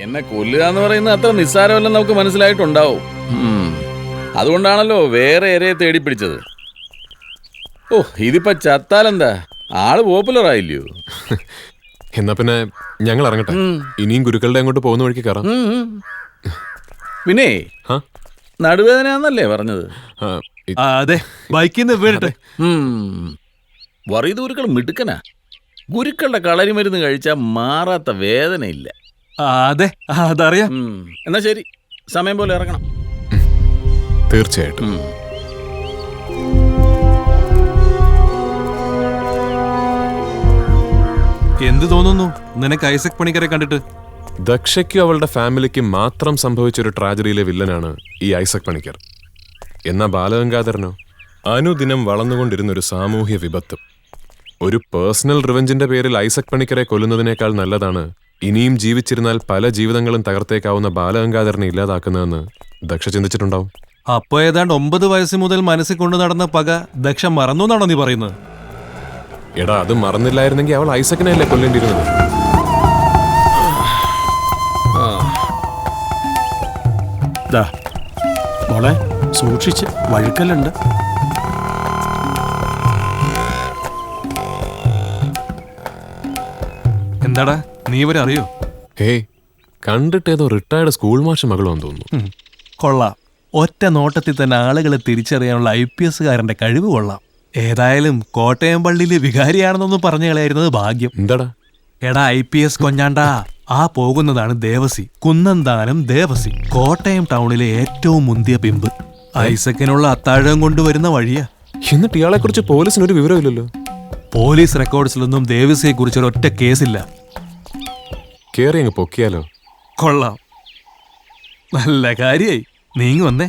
എന്നെ കൊല്ലുക എന്ന് പറയുന്നത് അത്ര നിസ്സാരമല്ലെന്ന് നമുക്ക് മനസ്സിലായിട്ടുണ്ടാവും. അതുകൊണ്ടാണല്ലോ വേറെ ഇരയെ തേടി പിടിച്ചത്. ഓ, ഇതിപ്പോ ചത്താലെന്താ, ആള് പോപ്പുലർ ആയില്ലയോ? എന്നാ പിന്നെ ഞങ്ങൾ ഇറങ്ങട്ടെ. ഇനിയും ഗുരുക്കളുടെ അങ്ങോട്ട് പോകുന്ന വഴിക്ക് കയറാം. പിന്നെ നടുവേദനയാന്നല്ലേ പറഞ്ഞത്? അതെ, ബൈക്കിൽ നിന്ന് വീഴട്ടെ. വറീത് ഗുരുക്കൾ മിടുക്കനാ. ഗുരുക്കളുടെ കളരി മരുന്ന് കഴിച്ചാൽ മാറാത്ത വേദനയില്ല. അതെ, അതറിയാം. എന്നാ ശരി, സമയം പോലെ ഇറങ്ങണം. തീർച്ചയായിട്ടും. എന്ത് തോന്നുന്നു നിനക്ക് ഐസക് പണിക്കരെ കണ്ടിട്ട്? ദക്ഷയ്ക്കും അവളുടെ ഫാമിലിക്കും മാത്രം സംഭവിച്ചൊരു ട്രാജഡിയിലെ വില്ലനാണ് ഈ ഐസക് പണിക്കർ. എന്നാ ബാലഗംഗാധരനോ അനുദിനം വളർന്നുകൊണ്ടിരുന്നൊരു സാമൂഹ്യ വിപത്ത്. ഒരു പേഴ്സണൽ റിവെഞ്ചിന്റെ പേരിൽ ഐസക് പണിക്കരെ കൊല്ലുന്നതിനേക്കാൾ നല്ലതാണ് ഇനിയും ജീവിച്ചിരുന്നാൽ പല ജീവിതങ്ങളും തകർത്തേക്കാവുന്ന ബാലഗംഗാധരനെ ഇല്ലാതാക്കുന്നതെന്ന് ദക്ഷ ചിന്തിച്ചിട്ടുണ്ടാവും. അപ്പൊ ഏതാണ്ട് 9 വയസ്സ് മുതൽ മനസ്സിൽ കൊണ്ടു നടന്ന പക ദക്ഷ മറന്നു എന്നാണോ നീ പറയുന്നത്? എടാ, അത് മറന്നില്ലായിരുന്നെങ്കിൽ അവൾ ഐസക്കിനെയല്ലേ കൊല്ലേണ്ടിയിരുന്നത്. മോളെ സൂക്ഷിച്ച്, വഴുക്കലുണ്ട്. എന്താടാ, നീ ഇവരെ അറിയോ? ഹേയ്, കണ്ടിട്ടേതോ റിട്ടയർഡ് സ്കൂൾ മാഷ് മകളോന്ന് തോന്നുന്നു. കൊള്ളാം. ഒറ്റ നോട്ടത്തിൽ തന്നെ ആളുകളെ തിരിച്ചറിയാനുള്ള IPSകാരന്റെ കഴിവ് കൊള്ളാം. ഏതായാലും കോട്ടയം പള്ളിയിലെ വികാരിയാണെന്നൊന്നും പറഞ്ഞു കളയായിരുന്നത് ഭാഗ്യം. എന്താടാ? എടാ IPS കൊഞ്ഞാണ്ടാ, ആ പോകുന്നതാണ് ദേവസി, കുന്നന്താനം ദേവസി, കോട്ടയം ടൗണിലെ ഏറ്റവും മുന്തിയ പിമ്പ്. ഐസക്കിനുള്ള അത്താഴം കൊണ്ടുവരുന്ന വഴിയാ. എന്നിട്ട് ഇയാളെ കുറിച്ച് പോലീസിനൊരു വിവരമില്ലല്ലോ. പോലീസ് റെക്കോർഡ്സിലൊന്നും ദേവസിയെ കുറിച്ച് ഒരൊറ്റ കേസില്ല. കേറി അങ്ങ് പൊക്കിയാലോ? കൊള്ളാം, നല്ല കാര്യായി. നീങ്ങി വന്നേ.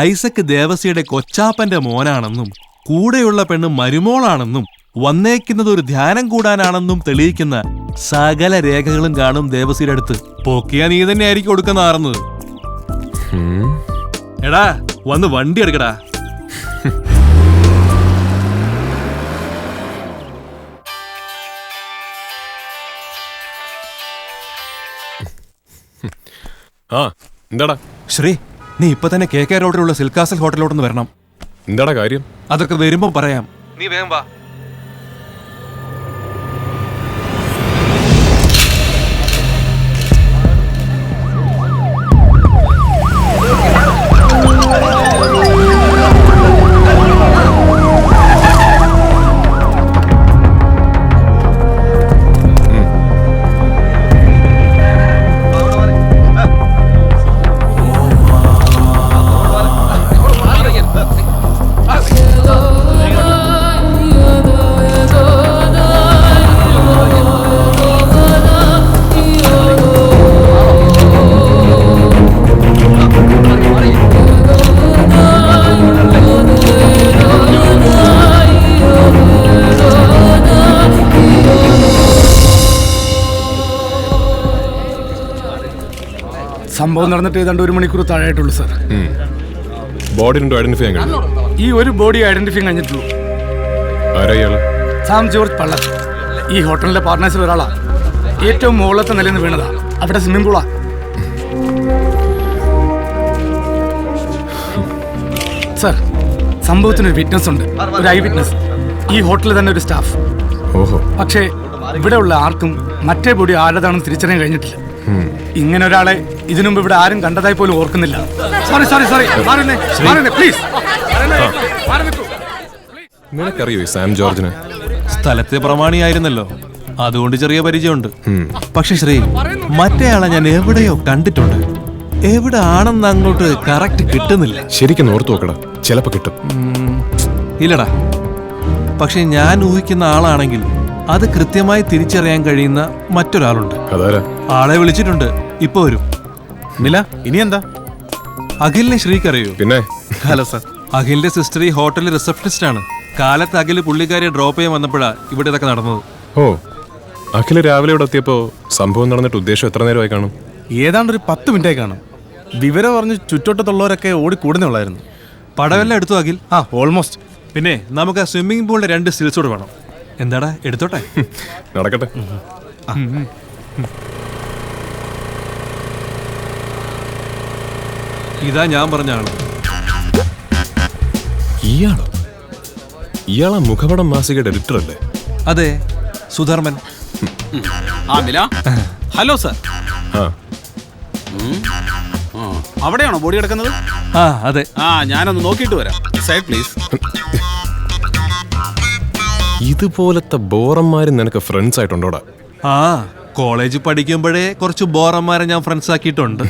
ഐസക് ദേവസിയുടെ കൊച്ചാപ്പന്റെ മോനാണെന്നും കൂടെയുള്ള പെണ്ണ് മരുമോളാണെന്നും വന്നേക്കുന്നത് ഒരു ധ്യാനം കൂടാനാണെന്നും തെളിയിക്കുന്ന സകല രേഖകളും കാണും ദേവസിയുടെ അടുത്ത്. പൊക്കിയാ നീ തന്നെ ആയിരിക്കും കൊടുക്കുന്ന ആറുന്നത്. എടാ, വന്ന് വണ്ടി എടുക്കടാ. ആ, എന്താടാ? ശ്രീ, നീ ഇപ്പൊ തന്നെ KK റോഡിലുള്ള സിൽക്കാസൽ ഹോട്ടലിലോട്ടൊന്ന് വരണം. എന്താടാ കാര്യം? അതൊക്കെ വരുമ്പോ പറയാം. നീ വേഗം വാ. സംഭവം നടന്നിട്ട് ഏതാണ്ട് 1 മണിക്കൂർ താഴെയായിട്ടുള്ളൂ സാർ. ബോഡി ഐഡന്റിഫൈ ചെയ്യാൻ കഴിഞ്ഞു? ഈ ഒരു ബോഡി ഐഡന്റിഫൈ കഴിഞ്ഞിട്ടുള്ളൂ. ആരാ? സാം ജോർജ് പള്ളർ. ഈ ഹോട്ടലിലെ പാർട്ട്നേഴ്സിൽ ഒരാളാ. ഏറ്റവും മുകളിലത്തെ നിലയിൽ നിന്ന് വീണതാ. അവിടെ സ്വിമ്മിംഗ് പൂളാ. സാർ, സംഭവത്തിനൊരു വിറ്റ്നസ് ഉണ്ട്, ഒരു ഐ വിറ്റ്നസ്. ഈ ഹോട്ടലിൽ തന്നെ ഒരു സ്റ്റാഫ്. ഓഹോ. പക്ഷേ ഇവിടെയുള്ള ആർക്കും മറ്റേ ബോഡി ആരതാണെന്ന് തിരിച്ചറിയാൻ കഴിഞ്ഞിട്ടില്ല. ഇങ്ങനെ ഒരാളെ ഇതിനുമുമ്പ് ഇവിടെ ആരും കണ്ടതായി പോലും ഓർക്കുന്നില്ല. Sorry please. നിനക്കറിയോ ഈ സാം ജോർജിനെ? സ്ഥലത്തെ പ്രമാണിയായിരുന്നല്ലോ, അതുകൊണ്ട് ചെറിയ പരിചയമുണ്ട്. പക്ഷെ ശ്രീ, മറ്റേയാളെ ഞാൻ എവിടെയോ കണ്ടിട്ടുണ്ട്. എവിടെ ആണെന്ന് അങ്ങോട്ട് കറക്റ്റ് കിട്ടുന്നില്ല. ശരിക്കും ഓർത്തു നോക്കടാ, ചിലപ്പോ കിട്ടും. ഇല്ലടാ, പക്ഷെ ഞാൻ ഊഹിക്കുന്ന ആളാണെങ്കിൽ അത് കൃത്യമായി തിരിച്ചറിയാൻ കഴിയുന്ന മറ്റൊരാളുണ്ട്. അതാരാ? ആളെ വിളിച്ചിട്ടുണ്ട്, ഇപ്പൊ വരും. നില, ഇനി എന്താ? അഖിലിനെ ശ്രീക്കറിയോ? പിന്നെ. ഹലോ സാർ, അഖിലിന്റെ സിസ്റ്റർ ഈ ഹോട്ടലിൽ റിസപ്ഷനിസ്റ്റ് ആണ്. കാലത്ത് അഖില് പുള്ളിക്കാരിയെ ഡ്രോപ്പ് ചെയ്യാൻ വന്നപ്പോഴാ ഇവിടെ ഇതൊക്കെ നടന്നത്. ഓ, അഖില് രാവിലെ ഇവിടെ എത്തിയപ്പോ സംഭവം നടന്നിട്ട് ഉദ്ദേശം എത്ര നേരമായി കാണും? ഏതാണ്ട് ഒരു 10 മിനിറ്റായി കാണും. വിവരം പറഞ്ഞ് ചുറ്റോട്ടത്തുള്ളവരൊക്കെ ഓടി കൂടുന്നുള്ളായിരുന്നു. പടമെല്ലാം എടുത്തു അഖിൽ? ഓൾമോസ്റ്റ്. പിന്നെ നമുക്ക് ആ സ്വിമ്മിംഗ് പൂളിന്റെ 2 സ്റ്റിൽസ് കൂടെ വേണം. എന്താടാ, എടുത്തോട്ടെ? നടക്കട്ടെ. ഇതാ ഞാൻ പറഞ്ഞ ആള്. ഇയാളോ? ഇയാളാ മുഖപടം മാസികയുടെ എഡിറ്റർ അല്ലേ? അതെ, സുധർമ്മൻ. ആ മില, ഹലോ സർ. ആ, അവിടെയാണോ ബോഡി കിടക്കുന്നത്? ആ അതെ. ആ ഞാനൊന്ന് നോക്കിയിട്ട് വരാം. Side please. ഇതുപോലത്തെ ബോറന്മാരും നിനക്ക് ഫ്രണ്ട്സ് ആയിട്ടുണ്ടോടാ? ആ കോളേജ് പഠിക്കുമ്പോഴേ കുറച്ച് ബോറന്മാരെ ഞാൻ ഫ്രണ്ട്സ് ആക്കിയിട്ടുണ്ട്.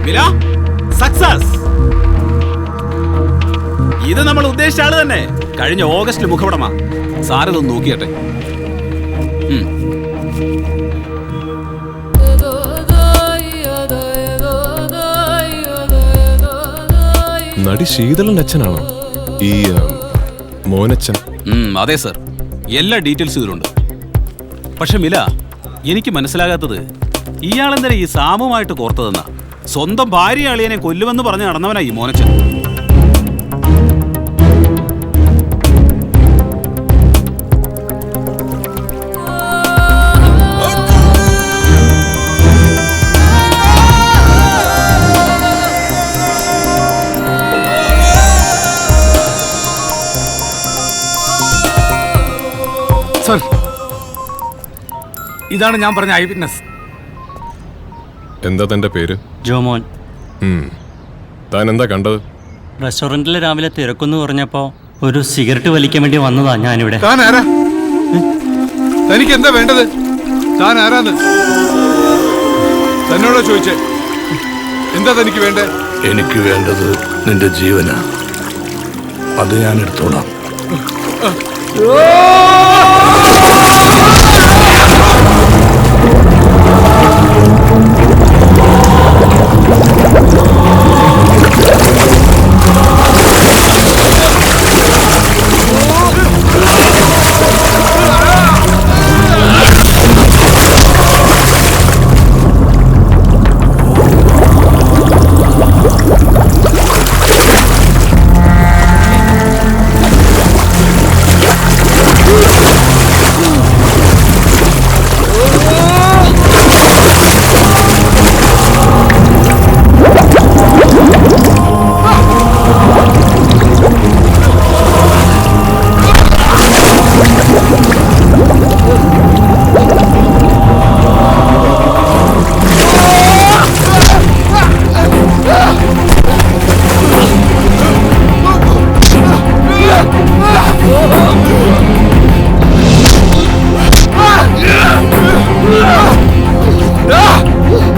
മില, സക്സസ്. ഇത് നമ്മൾ ഉദ്ദേശിച്ച ആള് തന്നെ. കഴിഞ്ഞ ഓഗസ്റ്റിൽ മുഖപടമാ. സാറിതൊന്ന് നോക്കിയട്ടെ. നടി ശീതളന്റെ അച്ഛനാണോ ഈ മോനച്ഛൻ? അതെ സർ, എല്ലാ ഡീറ്റെയിൽസും ഇതിലുണ്ട്. പക്ഷെ മില, എനിക്ക് മനസ്സിലാകാത്തത് ഇയാളെന്തിനാ ഈ സാമുമായിട്ട് കോർത്തതെന്നാ. സ്വന്തം ഭാര്യ അളിയനെ കൊല്ലുമെന്ന് പറഞ്ഞ് നടന്നവനാ ഈ മോനച്ചൻ. സർ, ഇതാണ് ഞാൻ പറഞ്ഞ ഐ വിറ്റ്നസ്. എന്താ തന്റെ പേര്? ജോമോൻ. താൻ എന്താ കണ്ടത്? റെസ്റ്റോറൻറ്റിൽ രാവിലെ തിരക്കെന്ന് പറഞ്ഞപ്പോൾ ഒരു സിഗരറ്റ് വലിക്കാൻ വേണ്ടി വന്നതാ ഞാനിവിടെ. താൻ ആരാ? തനിക്ക് എന്താ വേണ്ടത്? താൻ ആരാന്ന് തന്നോടാ ചോദിച്ചേ. എന്താ തനിക്ക് വേണ്ടേ? എനിക്ക് വേണ്ടത് നിന്റെ ജീവനാ. അത് ഞാൻ എടുത്തോളാം.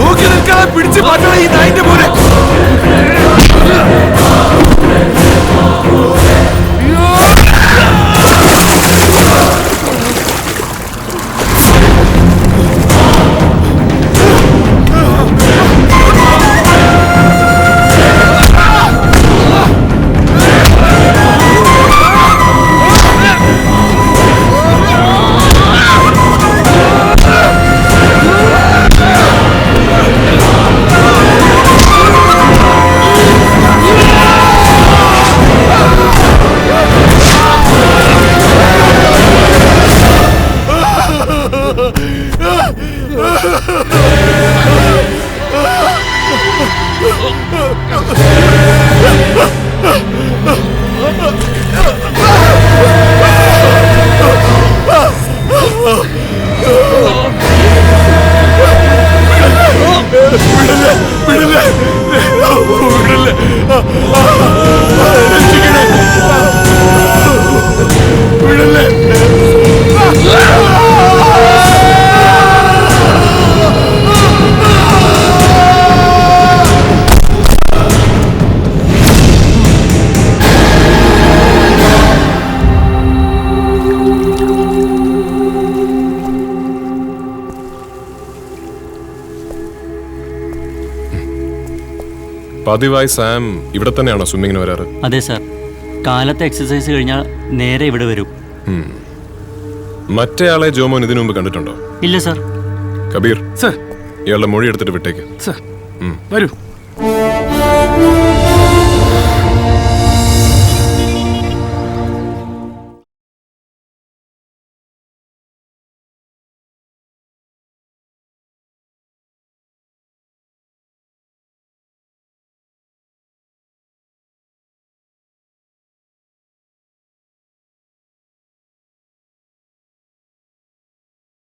നോക്കി നിൽക്കാതെ പിടിച്ച് മാറ്റണം ഈ നായിന്റെ പോലെ. പതിവായി സാം ഇവിടെ തന്നെയാണോ സ്വിമ്മിങ്ങിന് വരാറ്? അതെ സാർ, കാലത്തെ എക്സസൈസ് കഴിഞ്ഞാൽ നേരെ ഇവിടെ വരും. മറ്റേയാളെ ജോമോൻ ഇതിനു മുമ്പ് കണ്ടിട്ടുണ്ടോ? ഇല്ല സാർ. കബീർ, സർ ഇയാളുടെ മൊഴി എടുത്തിട്ട് വിട്ടേക്ക്. സർ വരൂ.